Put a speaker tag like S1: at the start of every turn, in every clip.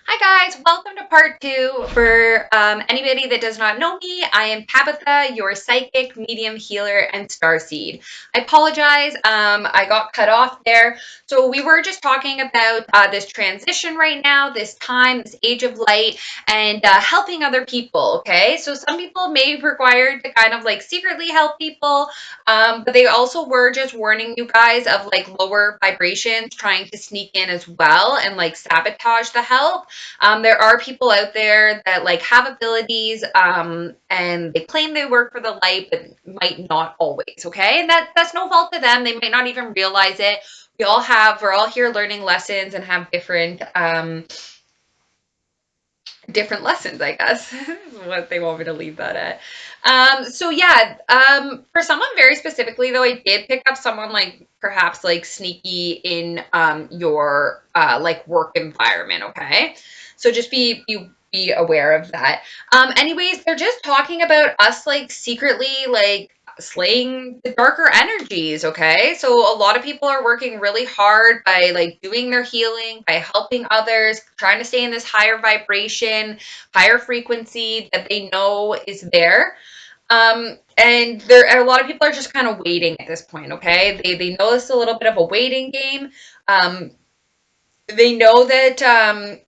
S1: Hi guys, welcome to part two. For anybody that does not know me, I am Tabitha, your psychic, medium, healer, and starseed. I apologize, I got cut off there. So we were just talking about this transition right now, this time, this age of light, and helping other people, okay? So some people may be required to kind of like secretly help people, but they also were just warning you guys of like lower vibrations trying to sneak in as well and like sabotage the help. There are people out there that like have abilities and they claim they work for the light, but might not always. Okay, and that's no fault to them. They might not even realize it. We're all here learning lessons and have different lessons, I guess, is what they want me to leave that at. So yeah, for someone very specifically though, I did pick up someone like perhaps like sneaky in your like work environment, okay? So just be aware of that. Anyways, they're just talking about us like secretly like slaying the darker energies, okay? So a lot of people are working really hard by like doing their healing, by helping others, trying to stay in this higher vibration, higher frequency that they know is there. And a lot of people are just kind of waiting at this point, okay? They know it's a little bit of a waiting game. Um, they know that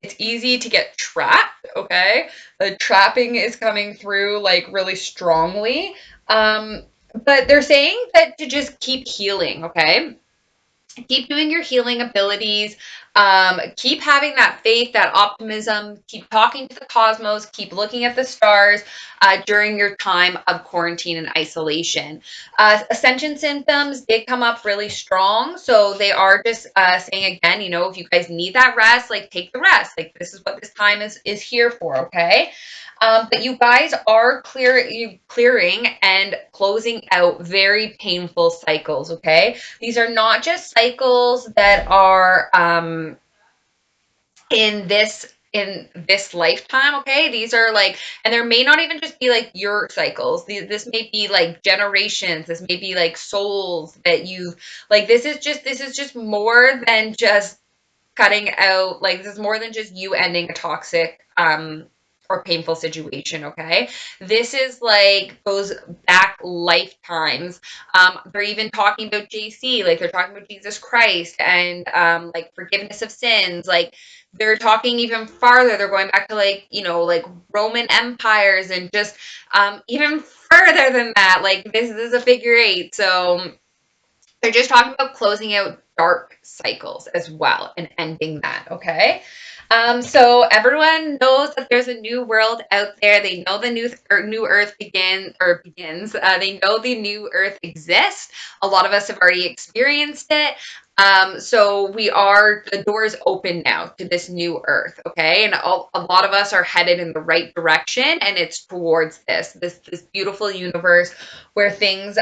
S1: it's easy to get trapped, okay? The trapping is coming through like really strongly. Um, but they're saying that to just keep healing, okay? Keep doing your healing abilities. Keep having that faith, that optimism. Keep talking to the cosmos. Keep looking at the stars during your time of quarantine and isolation. Ascension symptoms did come up really strong. So they are just saying again, if you guys need that rest, like take the rest. Like this is what this time is here for, okay? But you guys are clearing and closing out very painful cycles, okay? These are not just cycles that are in this lifetime, okay? These are like, and there may not even just be like your cycles. This may be like generations. This may be like souls that you've like. This is just more than just cutting out. Like this is more than just you ending a toxic or painful situation, okay? This is like goes back lifetimes. They're even talking about JC, like they're talking about Jesus Christ and like forgiveness of sins. Like they're talking even farther. They're going back to like Roman empires and just even further than that. Like this is a figure eight. So they're just talking about closing out dark cycles as well and ending that, okay? So everyone knows that there's a new world out there. They know the new Earth begins. They know the new Earth exists. A lot of us have already experienced it. So the doors open now to this new Earth, okay? And a lot of us are headed in the right direction, and it's towards this beautiful universe where things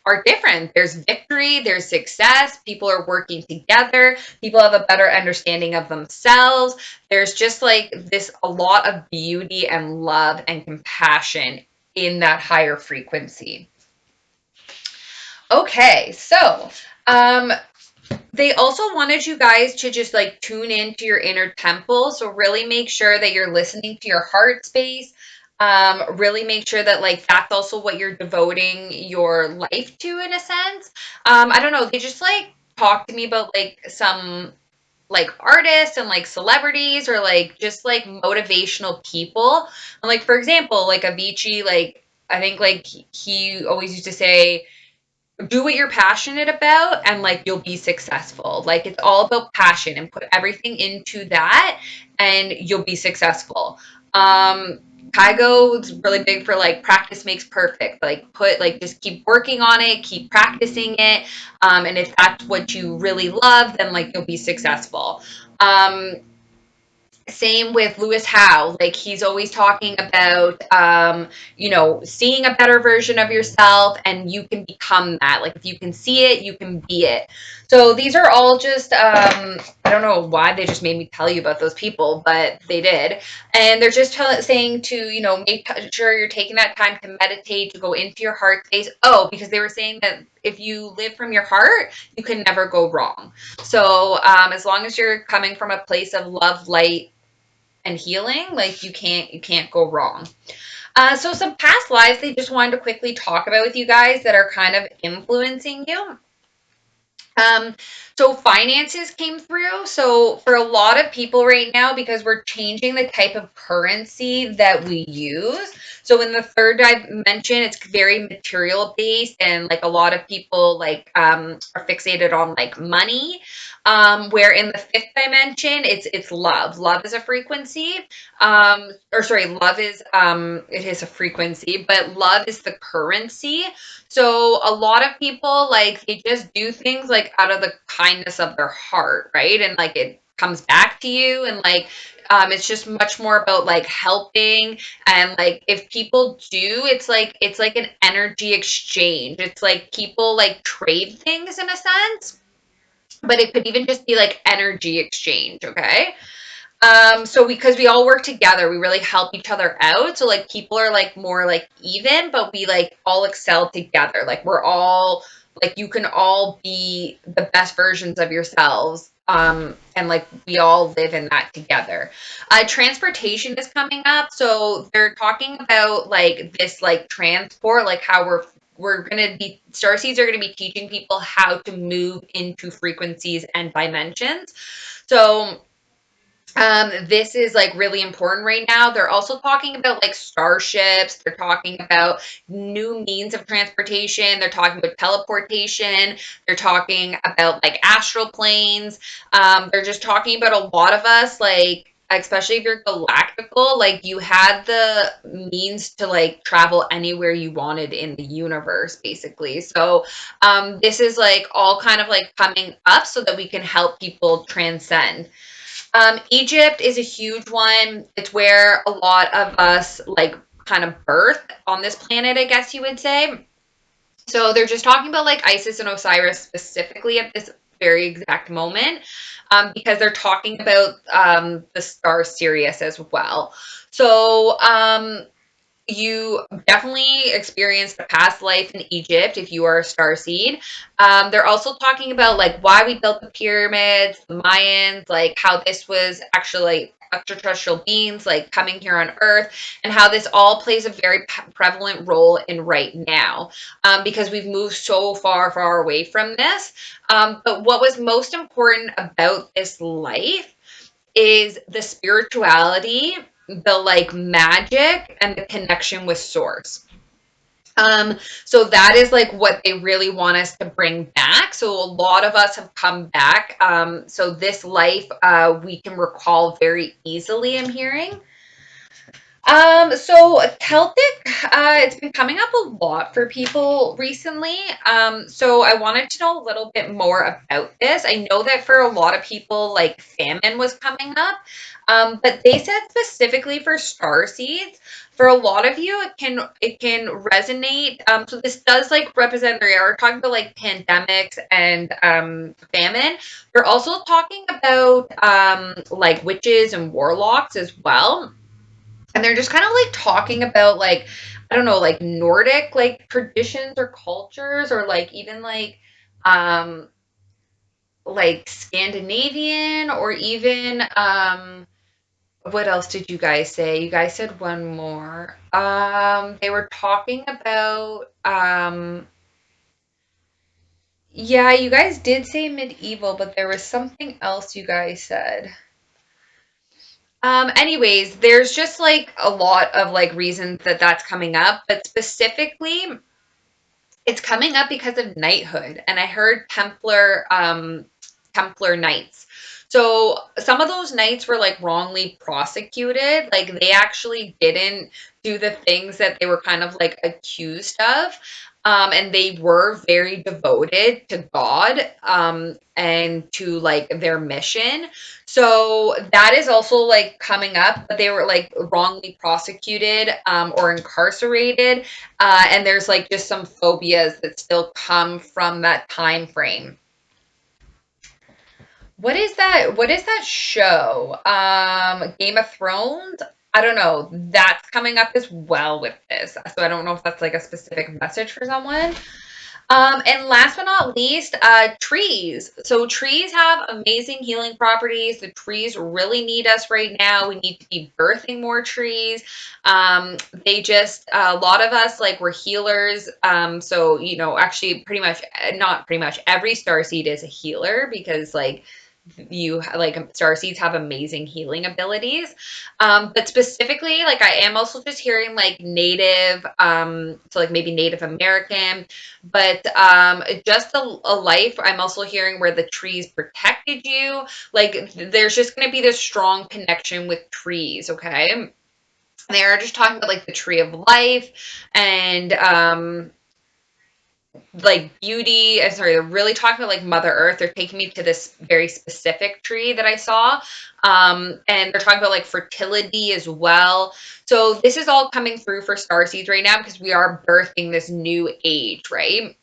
S1: are different. There's victory, there's success, people are working together, people have a better understanding of themselves. There's just like this a lot of beauty and love and compassion in that higher frequency. Okay, so um they also wanted you guys to just like tune into your inner temple. So really make sure that you're listening to your heart space. Really make sure that like that's also what you're devoting your life to in a sense. I don't know. They just like talk to me about like some like artists and like celebrities or like just like motivational people. And like for example, like Avicii, like I think like he always used to say do what you're passionate about and like you'll be successful. Like it's all about passion and put everything into that and you'll be successful. Kygo is really big for like practice makes perfect. Like put like just keep working on it, keep practicing it. And if that's what you really love, then like you'll be successful. Um, Same with Lewis Howe. Like he's always talking about, seeing a better version of yourself, and you can become that. Like if you can see it, you can be it. So these are all just, I don't know why they just made me tell you about those people, but they did. And they're just saying to, make sure you're taking that time to meditate, to go into your heart space. Oh, because they were saying that if you live from your heart, you can never go wrong. So as long as you're coming from a place of love, light, and healing, like you can't go wrong. So some past lives they just wanted to quickly talk about with you guys that are kind of influencing you. Um, so finances came through. So for a lot of people right now, because we're changing the type of currency that we use. So in the third dimension, it's very material based, and like a lot of people like are fixated on like money. Where in the fifth dimension, it's love. Love is a frequency. Or sorry, love is it is a frequency, but love is the currency. So a lot of people like they just do things like out of the kindness of their heart, right? And like it comes back to you, and like it's just much more about like helping. And like if people do, it's like an energy exchange. It's like people like trade things in a sense, but it could even just be like energy exchange, okay? So because we all work together, we really help each other out. So like people are like more like even, but we like all excel together. Like we're all like you can all be the best versions of yourselves. And like we all live in that together. Transportation is coming up. So they're talking about like this like transport, like how we're gonna be starseeds are gonna be teaching people how to move into frequencies and dimensions. So this is like really important right now. They're also talking about like starships. They're talking about new means of transportation. They're talking about teleportation. They're talking about like astral planes. They're just talking about a lot of us, like, especially if you're galactical, like you had the means to like travel anywhere you wanted in the universe, basically. So, this is like all kind of like coming up so that we can help people transcend. Egypt is a huge one. It's where a lot of us like kind of birth on this planet, I guess you would say. So they're just talking about like Isis and Osiris specifically at this very exact moment, because they're talking about the star Sirius as well. So you definitely experienced a past life in Egypt if you are a star seed. They're also talking about like why we built the pyramids, the Mayans, like how this was actually like extraterrestrial beings like coming here on Earth, and how this all plays a very prevalent role in right now, because we've moved so far, far away from this. But what was most important about this life is the spirituality, the like magic, and the connection with source. So that is like what they really want us to bring back. So a lot of us have come back. So this life we can recall very easily, I'm hearing. So Celtic, it's been coming up a lot for people recently. So I wanted to know a little bit more about this. I know that for a lot of people, like famine was coming up, but they said specifically for star seeds. For a lot of you, it can resonate. So this does like represent. They are talking about like pandemics and famine. They're also talking about like witches and warlocks as well, and they're just kind of like talking about like I don't know, like Nordic like traditions or cultures, or like even um like Scandinavian, or even what else did you guys say? You guys said one more. They were talking about yeah, you guys did say medieval, but there was something else you guys said. Anyways, there's just like a lot of like reasons that that's coming up, but specifically it's coming up because of knighthood, and I heard Templar knights. So some of those knights were like wrongly prosecuted. Like they actually didn't do the things that they were kind of like accused of. And they were very devoted to God, and to like their mission. So that is also like coming up, but they were like wrongly prosecuted, or incarcerated. And there's like just some phobias that still come from that time frame. What is that show? Game of Thrones? I don't know. That's coming up as well with this. So I don't know if that's like a specific message for someone. And last but not least, trees. So trees have amazing healing properties. The trees really need us right now. We need to be birthing more trees. They just, a lot of us, like, we're healers. So, actually pretty much, not pretty much, every starseed is a healer because, like, starseeds have amazing healing abilities, but specifically, like, I am also just hearing like native, so like maybe Native American, but just a life. I'm also hearing where the trees protected you. Like, there's just going to be this strong connection with trees. Okay, they're just talking about like the tree of life, and like beauty. I'm sorry, they're really talking about like Mother Earth. They're taking me to this very specific tree that I saw. And they're talking about like fertility as well. So this is all coming through for starseeds right now because we are birthing this new age, right?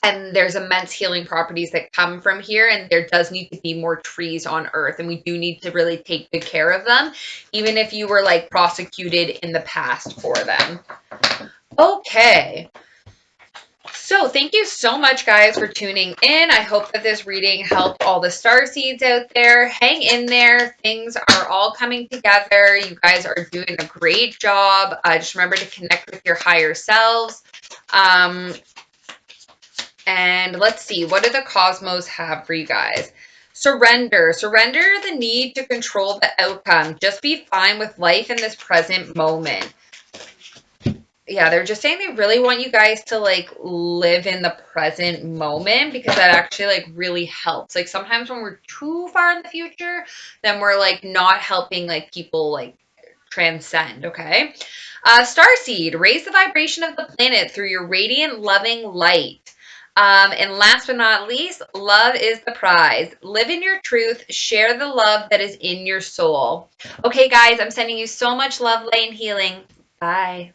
S1: And there's immense healing properties that come from here, and there does need to be more trees on Earth, and we do need to really take good care of them, even if you were like prosecuted in the past for them. Okay. So thank you so much, guys, for tuning in. I hope that this reading helped all the star seeds out there. Hang in there. Things are all coming together. You guys are doing a great job. Just remember to connect with your higher selves. And let's see, what do the cosmos have for you guys? Surrender. Surrender the need to control the outcome. Just be fine with life in this present moment. Yeah, they're just saying they really want you guys to like live in the present moment because that actually like really helps. Like sometimes when we're too far in the future, then we're like not helping like people like transcend. Okay. Starseed, raise the vibration of the planet through your radiant, loving light. And last but not least, love is the prize. Live in your truth. Share the love that is in your soul. Okay, guys, I'm sending you so much love, light, and healing. Bye.